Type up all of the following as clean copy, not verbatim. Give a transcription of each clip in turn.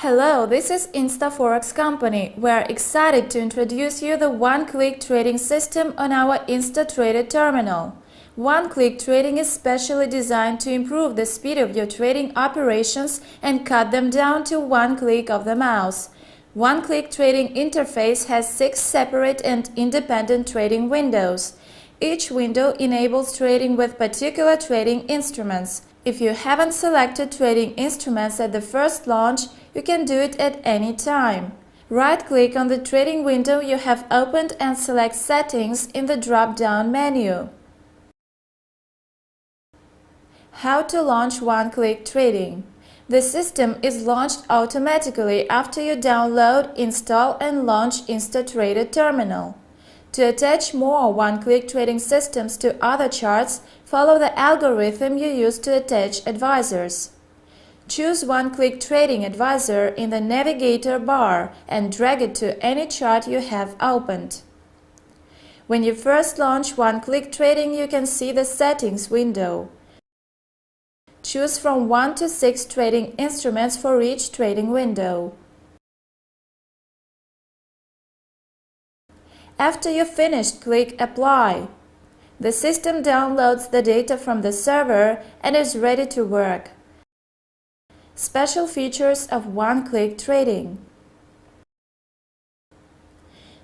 Hello, this is InstaForex Company. We are excited to introduce you the one-click trading system on our InstaTrader terminal. One-click trading is specially designed to improve the speed of your trading operations and cut them down to one click of the mouse. One-click trading interface has 6 separate and independent trading windows. Each window enables trading with particular trading instruments. If you haven't selected trading instruments at the first launch, you can do it at any time. Right-click on the trading window you have opened and select Settings in the drop-down menu. How to launch one-click trading. The system is launched automatically after you download, install and launch InstaTrader terminal. To attach more one-click trading systems to other charts, follow the algorithm you use to attach advisors. Choose One-Click Trading Advisor in the navigator bar and drag it to any chart you have opened. When you first launch one-click trading, you can see the Settings window. Choose from 1 to 6 trading instruments for each trading window. After you're finished, click Apply. The system downloads the data from the server and is ready to work. Special features of one-click trading.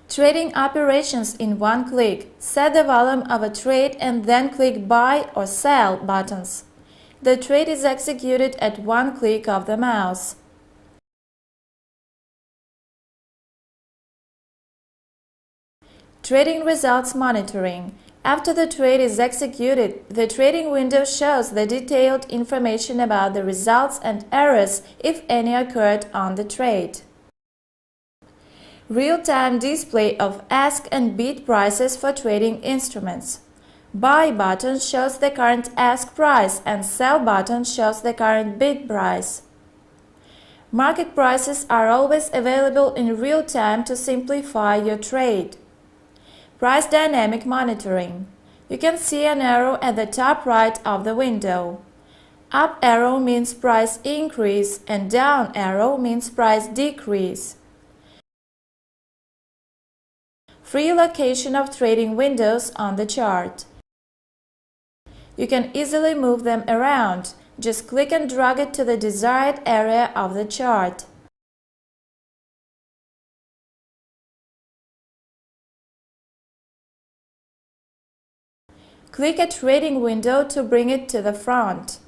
Trading operations in one click. Set the volume of a trade and then click Buy or Sell buttons. The trade is executed at one click of the mouse. Trading results monitoring. After the trade is executed, the trading window shows the detailed information about the results and errors, if any occurred on the trade. Real-time display of ask and bid prices for trading instruments. Buy button shows the current ask price and Sell button shows the current bid price. Market prices are always available in real time to simplify your trade. Price dynamic monitoring. You can see an arrow at the top right of the window. Up arrow means price increase and down arrow means price decrease. Free location of trading windows on the chart. You can easily move them around. Just click and drag it to the desired area of the chart. Click a trading window to bring it to the front.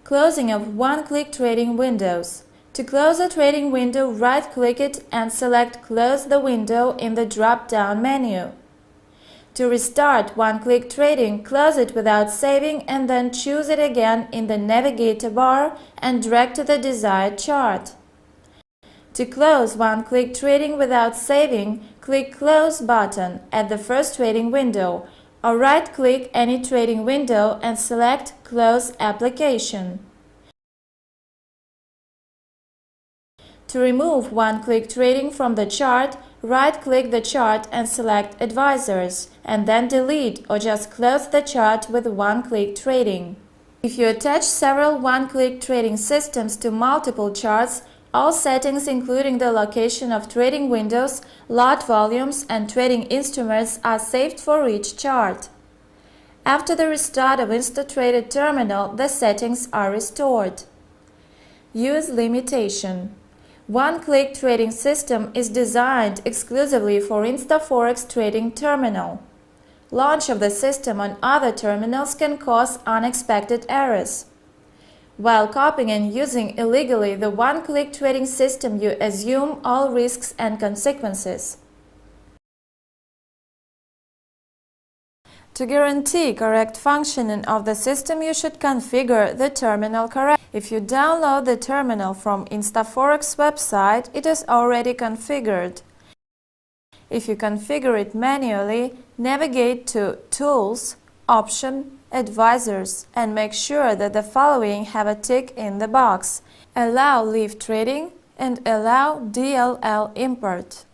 Closing of one-click trading windows. To close a trading window, right-click it and select Close the window in the drop-down menu. To restart one-click trading, close it without saving and then choose it again in the navigator bar and drag to the desired chart. To close one-click trading without saving, click Close button at the first trading window, or right-click any trading window and select Close Application. To remove one-click trading from the chart, right-click the chart and select Advisors, and then delete or just close the chart with one-click trading. If you attach several one-click trading systems to multiple charts, all settings including the location of trading windows, lot volumes and trading instruments are saved for each chart. After the restart of InstaTrader terminal, the settings are restored. Use limitation. One-click trading system is designed exclusively for InstaForex trading terminal. Launch of the system on other terminals can cause unexpected errors. While copying and using illegally the one-click trading system, you assume all risks and consequences. To guarantee correct functioning of the system, you should configure the terminal correctly. If you download the terminal from InstaForex website, it is already configured. If you configure it manually, navigate to Tools, Option, Advisors and make sure that the following have a tick in the box: Allow Live Trading and Allow DLL Import.